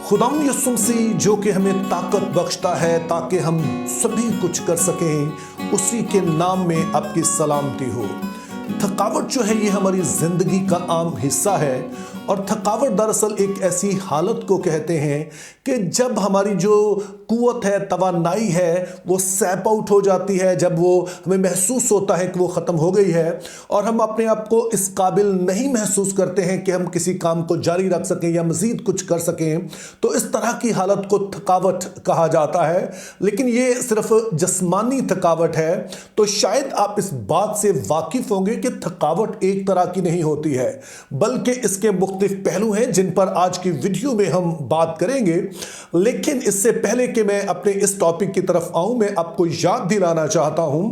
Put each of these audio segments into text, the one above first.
खुदाम यीशु मसीह जो कि हमें ताकत बख्शता है ताकि हम सभी कुछ कर सकें, उसी के नाम में आपकी सलामती हो। थकावट जो है ये हमारी जिंदगी का आम हिस्सा है और थकावट दरअसल एक ऐसी हालत को कहते हैं कि जब हमारी जो कुव्वत है, तवानाई है, वो सैप आउट हो जाती है, जब वो हमें महसूस होता है कि वो ख़त्म हो गई है और हम अपने आप को इस काबिल नहीं महसूस करते हैं कि हम किसी काम को जारी रख सकें या मज़ीद कुछ कर सकें, तो इस तरह की हालत को थकावट कहा जाता है। लेकिन ये सिर्फ जिस्मानी थकावट है। तो शायद आप इस बात से वाकिफ़ होंगे कि थकावट एक तरह की नहीं होती है, बल्कि इसके मुख्तलिफ पहलू हैं जिन पर आज की वीडियो में हम बात करेंगे। लेकिन इससे पहले कि मैं अपने इस टॉपिक की तरफ आऊं, मैं आपको याद दिलाना चाहता हूं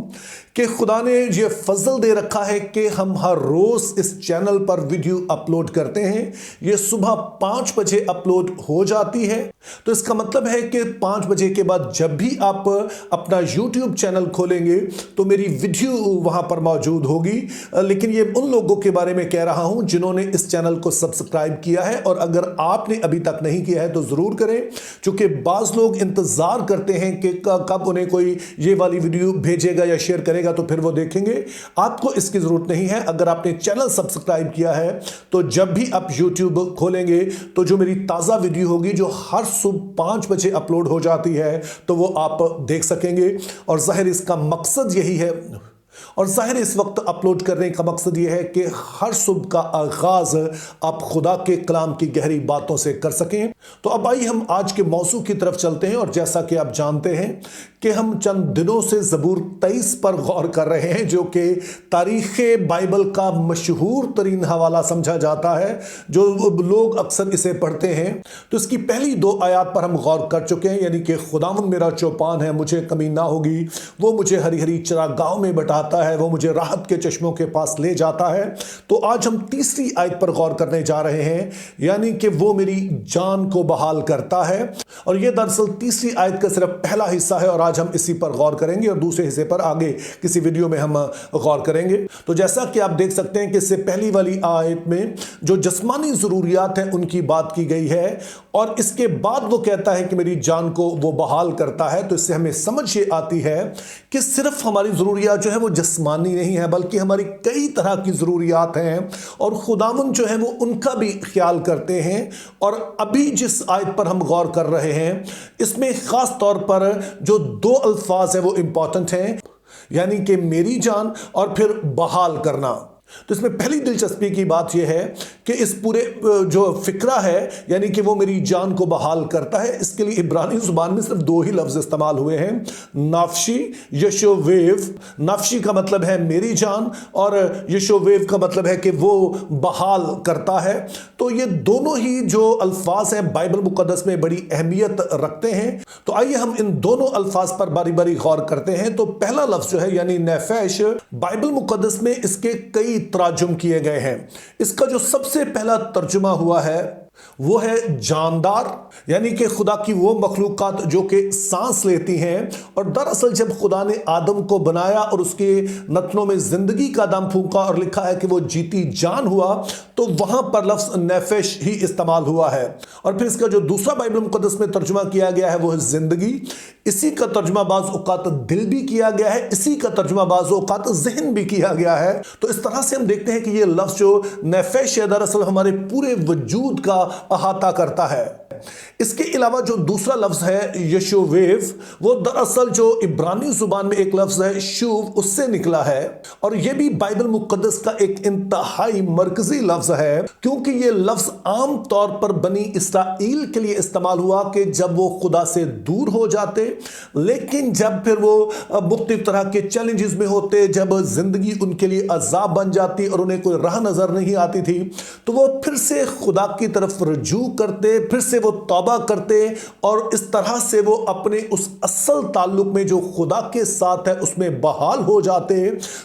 कि खुदा ने ये फजल दे रखा है कि हम हर रोज इस चैनल पर वीडियो अपलोड करते हैं। ये सुबह 5 बजे अपलोड हो जाती है। तो इसका मतलब है कि 5 बजे के बाद जब भी आप अपना YouTube चैनल खोलेंगे तो मेरी वीडियो वहां पर मौजूद होगी। लेकिन ये उन लोगों के बारे में कह रहा हूं जिन्होंने इस चैनल को सब्सक्राइब किया है, और अगर आपने अभी तक नहीं किया है तो जरूर करें, क्योंकि बाज लोग इंतजार करते हैं कि कब उन्हें कोई ये वाली वीडियो भेजेगा या शेयर करेगा तो फिर वो देखेंगे। आपको इसकी जरूरत नहीं है। अगर आपने चैनल सब्सक्राइब किया है तो जब भी आप YouTube खोलेंगे तो जो मेरी ताज़ा वीडियो होगी जो हर सुबह 5 बजे अपलोड हो जाती है तो वो आप देख सकेंगे। और जाहिर इसका मकसद यही है, और जाहिर इस वक्त अपलोड करने का मकसद यह है कि हर सुबह का आगाज आप खुदा के कलाम की गहरी बातों से कर सकें। तो अब आइए हम आज के मौजू की तरफ चलते हैं। और जैसा कि आप जानते हैं कि हम चंद दिनों से ज़बूर 23 पर गौर कर रहे हैं, जो कि तारीख़ बाइबल का मशहूर तरीन हवाला समझा जाता है, जो लोग अक्सर इसे पढ़ते हैं। तो इसकी पहली 2 आयात पर हम गौर कर चुके हैं, यानी कि खुदावंद मेरा चौपान है, मुझे कमी ना होगी। वो मुझे हरी हरी चरागाहों में बैठाता है, वो मुझे राहत के चश्मों के पास ले जाता है। तो आज हम तीसरी आयत पर गौर करने जा रहे हैं, यानी कि वो मेरी जान को बहाल करता है। और ये दरअसल तीसरी आयत का सिर्फ पहला हिस्सा है और आज हम इसी पर गौर करेंगे और दूसरे हिस्से पर आगे किसी वीडियो में हम गौर करेंगे। तो जैसा कि आप देख सकते हैं कि इससे पहली वाली आयत में जो जिस्मानी ज़रूरियात हैं उनकी बात की गई है, और इसके बाद वो कहता है कि मेरी जान को वो बहाल करता है। तो इससे हमें समझ ये आती है कि सिर्फ हमारी ज़रूरियात जो है वो जिस्मानी नहीं है, बल्कि हमारी कई तरह की ज़रूरियात हैं और खुदावंद जो है वो उनका भी ख्याल करते हैं। और अभी जिस आयत पर हम गौर कर रहे हैं इसमें ख़ास तौर पर जो 2 अल्फाज है वो इंपॉर्टेंट हैं, यानी कि मेरी जान और फिर बहाल करना। तो इसमें पहली दिलचस्पी की बात यह है कि इस पूरे जो फिक्रा है, यानी कि वो मेरी जान को बहाल करता है, इसके लिए इब्रानी जुबान में सिर्फ 2 ही लफ्ज इस्तेमाल हुए हैं, नाफशी, यशोवेव। नाफशी का मतलब है मेरी जान और यशोवेव का मतलब है कि वो बहाल करता है। तो ये दोनों ही जो अल्फाज हैं बाइबल मुकद्दस में बड़ी अहमियत रखते हैं। तो आइए हम इन दोनों अल्फाज पर बारी बारी गौर करते हैं। तो पहला लफ्ज जो है यानी नफैश, बाइबल मुकद्दस में इसके कई तर्जुम किए गए हैं। इसका जो सबसे पहला तर्जुमा हुआ है वो है जानदार, यानी कि खुदा की वो मखलूकात जो कि सांस लेती हैं। और दरअसल जब खुदा ने आदम को बनाया और उसके नथनों में जिंदगी का दम फूंका और लिखा है कि वो जीती जान हुआ, तो वहां पर लफ्ज नफश ही इस्तेमाल हुआ है। और फिर इसका जो दूसरा बाइबल मुकद्दस में तर्जुमा किया गया है वो है जिंदगी। इसी का तर्जुमा बाज़ औक़ात दिल भी किया गया है, इसी का तर्जुमा बाज़ औक़ात ज़हन भी किया गया है। तो इस तरह से हम देखते हैं कि ये लफ्ज़ जो नफश है दरअसल हमारे पूरे वजूद का अहाता करता है। इसके अलावा जो दूसरा लफ्ज़ है यशोवेव, वो दरअसल जो इब्रानी जुबान में एक लफ्ज़ है शूव, उससे निकला है। और यह भी बाइबल मुकद्दस का एक इंतहाई मरकजी लफ्ज़ है, क्योंकि ये लफ्ज़ आम तौर पर बनी इसराइल के लिए इस्तेमाल हुआ कि जब वो खुदा से दूर हो जाते, लेकिन जब फिर वो मुख्तलिफ तरह के चैलेंजेस में होते, जब जिंदगी उनके लिए अजाब बन जाती और उन्हें कोई राह नजर नहीं आती थी, तो वो फिर से खुदा की तरफ रुजू करते, फिर से वो तौबा करते और इस तरह से वो अपने उस असल ताल्लुक में जो खुदा के साथ है उसमें बहाल हो जाते।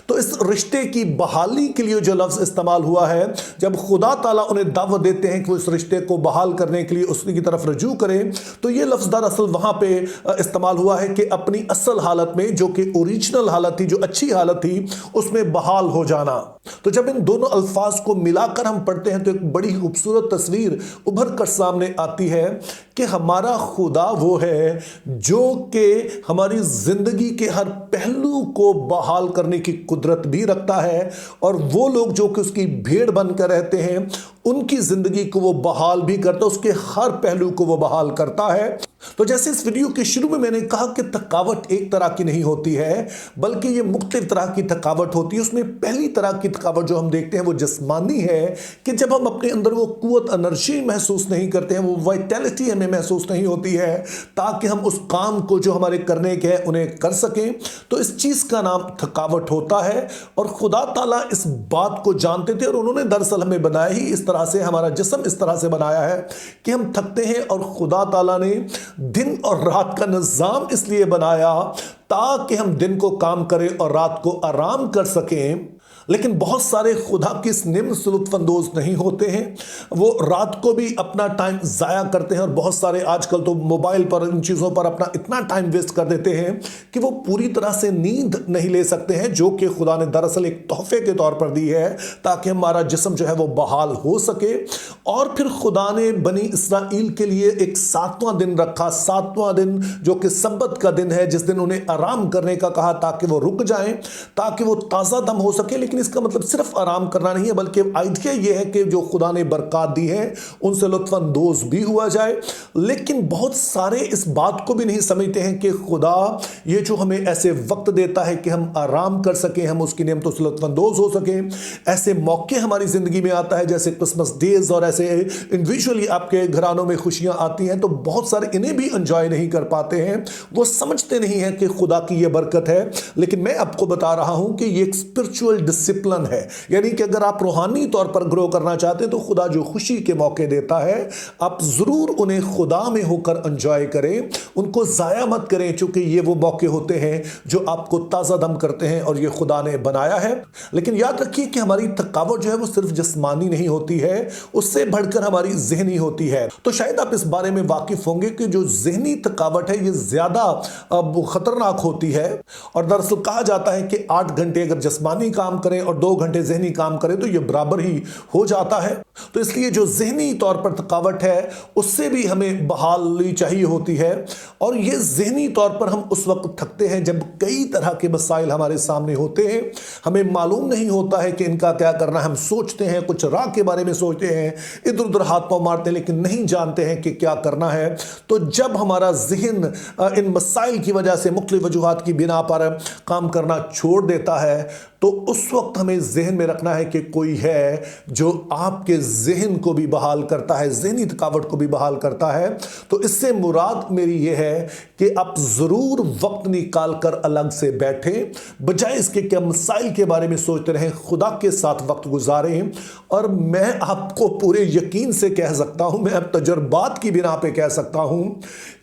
तो इस रिश्ते की बहाली के लिए जो लफ्ज़ इस्तेमाल हुआ है, जब खुदा ताला उन्हें दावत देते हैं कि वो इस रिश्ते को बहाल करने के लिए उसकी तरफ रुजू करें, तो ये लफ्ज़ दरअसल वहाँ पे इस्तेमाल हुआ है कि अपनी असल हालत में, जो कि ओरिजिनल हालत थी, जो अच्छी हालत थी, उसमें बहाल हो जाना। तो जब इन दोनों अल्फाज को मिलाकर हम पढ़ते हैं तो एक बड़ी खूबसूरत तस्वीर उभर कर सामने आती है कि हमारा खुदा वो है जो कि हमारी जिंदगी के हर पहलू को बहाल करने की कुदरत भी रखता है, और वो लोग जो कि उसकी भेड़ बनकर रहते हैं उनकी जिंदगी को वो बहाल भी करता है, उसके हर पहलू को वो बहाल करता है। तो जैसे इस वीडियो के शुरू में मैंने कहा कि थकावट एक तरह की नहीं होती है, बल्कि ये मुख्तलिफ तरह की थकावट होती है। उसमें पहली तरह की थकावट जो हम देखते हैं वो जिस्मानी है, कि जब हम अपने अंदर वो कुव्वत एनर्जी महसूस नहीं करते हैं, वो वाइटैलिटी हमें महसूस नहीं होती है ताकि हम उस काम को जो हमारे करने के हैं उन्हें कर सकें, तो इस चीज का नाम थकावट होता है। और खुदा ताला इस बात को जानते थे और उन्होंने दरअसल हमें बनाया ही इस तरह से, हमारा जिस्म इस तरह से बनाया है कि हम थकते हैं। और खुदा ताला ने दिन और रात का निजाम इसलिए बनाया ताकि हम दिन को काम करें और रात को आराम कर सकें। लेकिन बहुत सारे खुदा की इस निम्न से लुत्फानंदोज नहीं होते हैं, वो रात को भी अपना टाइम ज़ाया करते हैं। और बहुत सारे आजकल तो मोबाइल पर इन चीज़ों पर अपना इतना टाइम वेस्ट कर देते हैं कि वो पूरी तरह से नींद नहीं ले सकते हैं, जो कि खुदा ने दरअसल एक तोहफे के तौर पर दी है ताकि हमारा जिस्म जो है वो बहाल हो सके। और फिर खुदा ने बनी इसराइल के लिए एक 7वां दिन रखा, 7वां दिन जो कि सब्बत का दिन है, जिस दिन उन्हें आराम करने का कहा ताकि वो रुक जाएं, ताकि वो ताज़ा दम हो सके। लेकिन इसका मतलब सिर्फ आराम करना नहीं है, बल्कि आइडिया यह है कि जो खुदा ने बरकत दी है उनसे लुत्फानंदोज भी हुआ जाए। लेकिन बहुत सारे इस बात को भी नहीं समझते हैं कि खुदा ये जो हमें ऐसे वक्त देता है कि हम आराम कर सकें, हम उसकी नेमतों से लुत्फानंदोज हो सकें, ऐसे मौके हमारी जिंदगी में आता है जैसे क्रिसमस डेज, और ऐसे इंडिविजुअली आपके घरानों में खुशियां आती हैं, तो बहुत सारे इन्हें भी एंजॉय नहीं कर पाते हैं। वो समझते नहीं है कि खुदा की ये बरकत है। लेकिन मैं आपको बता रहा हूं कि ये एक स्पिरिचुअल डिसिप्लिन है, यानी कि अगर आप रूहानी तौर पर ग्रो करना चाहते हैं तो खुदा जो खुशी के मौके देता है, आप जरूर उन्हें खुदा में होकर एंजॉय करें, उनको जाया मत करें, क्योंकि ये वो मौके होते हैं जो आपको ताज़ा दम करते हैं और ये खुदा ने बनाया है। लेकिन याद रखिए कि हमारी थकावट जो है वो सिर्फ जिस्मानी नहीं होती है, उससे बढ़कर हमारी जहनी होती है। तो शायद आप इस बारे में वाकिफ होंगे कि जो जहनी थकावट है ये ज्यादा खतरनाक होती है। और दरअसल कहा जाता है कि 8 घंटे अगर जिस्मानी काम करें और 2 घंटे जहनी काम करें तो ये बराबर ही हो जाता है। तो इसलिए जो जहनी तौर पर थकावट है उससे भी हमें बहाली चाहिए होती है। और ये जहनी तौर पर हम उस वक्त थकते हैं जब कई तरह के मसाइल हमारे सामने होते हैं, हमें मालूम नहीं होता है कि इनका क्या करना है। हम सोचते हैं, कुछ राह के बारे में सोचते हैं, इधर उधर हाथ पांव मारते हैं, लेकिन नहीं जानते हैं कि क्या करना है। तो जब हमारा जहन इन मसाइल की वजह से मुख्तलिफ वजूहात की बिना पर काम करना छोड़ देता है, तो उस वक्त हमें जहन में रखना है कि कोई है जो आपके जहन को भी बहाल करता है, जहनी थकावट को भी बहाल करता है। तो इससे मुराद मेरी ये है कि आप जरूर वक्त निकाल कर अलग से बैठें, बजाय इसके कि मसाइल के बारे में सोचते रहें, खुदा के साथ वक्त गुजारें। और मैं आपको पूरे यकीन से कह सकता हूं, मैं अब तजुर्बात की बिना पे कह सकता हूं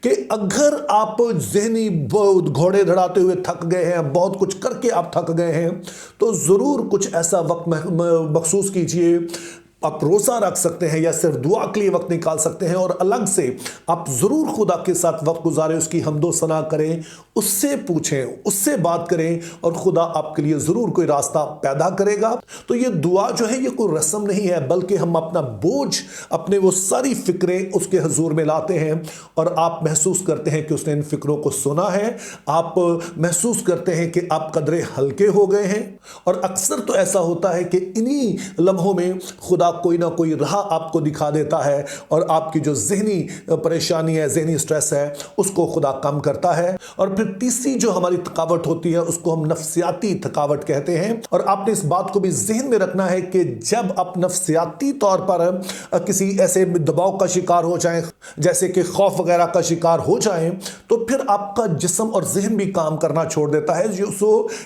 कि अगर आप जहनी घोड़े दौड़ाते हुए थक गए हैं, बहुत कुछ करके आप थक गए हैं, तो जरूर कुछ ऐसा वक्त मखसूस कीजिए। आप रोज़ा रख सकते हैं या सिर्फ दुआ के लिए वक्त निकाल सकते हैं, और अलग से आप ज़रूर खुदा के साथ वक्त गुजारें, उसकी हमदो सना करें, उससे पूछें, उससे बात करें, और खुदा आपके लिए ज़रूर कोई रास्ता पैदा करेगा। तो ये दुआ जो है ये कोई रस्म नहीं है, बल्कि हम अपना बोझ, अपने वो सारी फिक्रें उसके हजूर में लाते हैं, और आप महसूस करते हैं कि उसने इन फिक्रों को सुना है, आप महसूस करते हैं कि आप कदरे हल्के हो गए हैं। और अक्सर तो ऐसा होता है कि इन्हीं लम्हों में खुदा कोई ना कोई राह आपको दिखा देता है, और आपकी जो जहनी परेशानी है, जहनी स्ट्रेस है, उसको खुदा कम करता है। और फिर तीसरी जो हमारी थकावट होती है उसको हम नफ्सियाती थकावट कहते हैं। और आपने इस बात को भी जहन में रखना है कि जब आप नफ्सियाती तौर पर किसी ऐसे दबाव का शिकार हो जाएं, जैसे कि खौफ वगैरह का शिकार हो जाएं, तो फिर आपका जिस्म और जहन भी काम करना छोड़ देता है।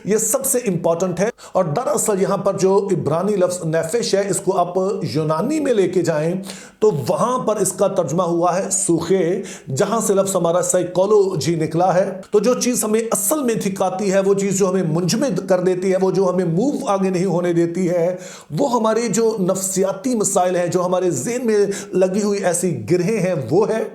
ये सबसे इंपॉर्टेंट है। और दरअसल यहां पर जो इब्रानी लफ्ज नेफिश है, इसको आप यूनानी में लेके जाएं तो वहां पर इसका तर्जुमा हुआ है सूखे, जहां से लफ्ज हमारा साइकोलॉजी निकला है। तो जो चीज हमें असल में थिकाती है, वो चीज जो हमें मुंजमद कर देती है, वो जो हमें मूव आगे नहीं होने देती है, वो हमारे जो नफ्सियाती मसाइल हैं, जो हमारे ज़हन में लगी हुई ऐसी गिरहें हैं, वो है।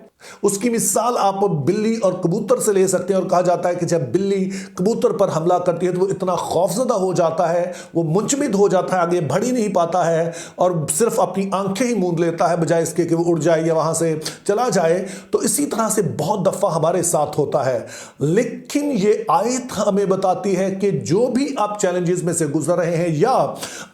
उसकी मिसाल आप बिल्ली और कबूतर से ले सकते हैं और कहा जाता है कि जब बिल्ली कबूतर पर हमला करती है तो वो इतना खौफजदा हो जाता है, वो मुंचमिद हो जाता है, आगे बढ़ ही नहीं पाता है और सिर्फ अपनी आंखें ही मूंद लेता है बजाय इसके कि वो उड़ जाए या वहां से चला जाए। तो इसी तरह से बहुत दफा हमारे साथ होता है। लेकिन ये आयत हमें बताती है कि जो भी आप चैलेंजेस में से गुजर रहे हैं या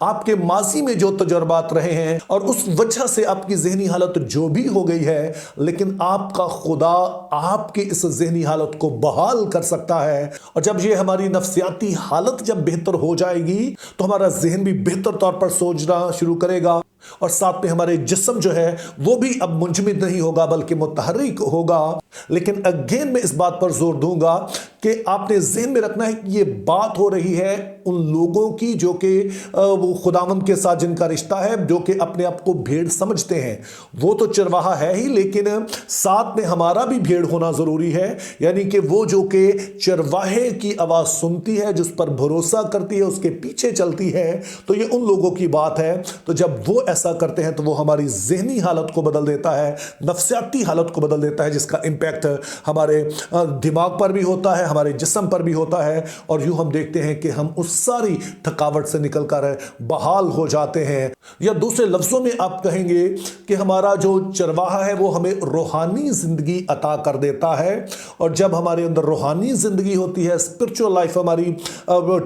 आपके माजी में जो तजुर्बात रहे हैं और उस वजह से आपकी जहनी हालत जो भी हो गई है, लेकिन आपका खुदा आपकी इस जहनी हालत को बहाल कर सकता है। और जब ये हमारी नफ्सियाती हालत जब बेहतर हो जाएगी तो हमारा जहन भी बेहतर तौर पर सोचना शुरू करेगा और साथ में हमारे जिस्म जो है वो भी अब मुंजमिद नहीं होगा बल्कि मुतहर्रिक होगा। लेकिन अगेन मैं इस बात पर जोर दूंगा कि आपने ज़हन में रखना है कि ये बात हो रही है उन लोगों की जो कि वो खुदावंद के साथ जिनका रिश्ता है, जो कि अपने आप को भेड़ समझते हैं। वो तो चरवाहा है ही, लेकिन साथ में हमारा भी भेड़ होना ज़रूरी है, यानी कि वो जो कि चरवाहे की आवाज़ सुनती है, जिस पर भरोसा करती है, उसके पीछे चलती है। तो ये उन लोगों की बात है। तो जब वो ऐसा करते हैं तो वो हमारी जहनी हालत को बदल देता है, नफ्सियाती हालत को बदल देता है, जिसका इम्पैक्ट हमारे दिमाग पर भी होता है, हमारे जिस्म पर भी होता है। और यूं हम देखते हैं कि हम उस सारी थकावट से निकलकर बहाल हो जाते हैं। या दूसरे लफ्जों में आप कहेंगे कि हमारा जो चरवाहा है वो हमें रूहानी जिंदगी अता कर देता है। और जब हमारे अंदर रूहानी जिंदगी होती है, स्पिरिचुअल लाइफ हमारी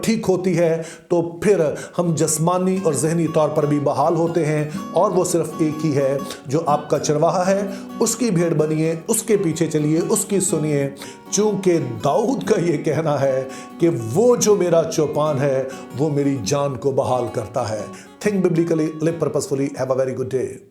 ठीक होती है, तो फिर हम जिस्मानी और जहनी तौर पर भी बहाल होते हैं। और वो सिर्फ एक ही है जो आपका चरवाहा है, उसकी भेड़ बनिए, उसके पीछे चलिए, उसकी सुनिए। चूंकि दाऊद का ये कहना है कि वो जो मेरा चौपान है वो मेरी जान को बहाल करता है। Think biblically, live purposefully, have a very good day.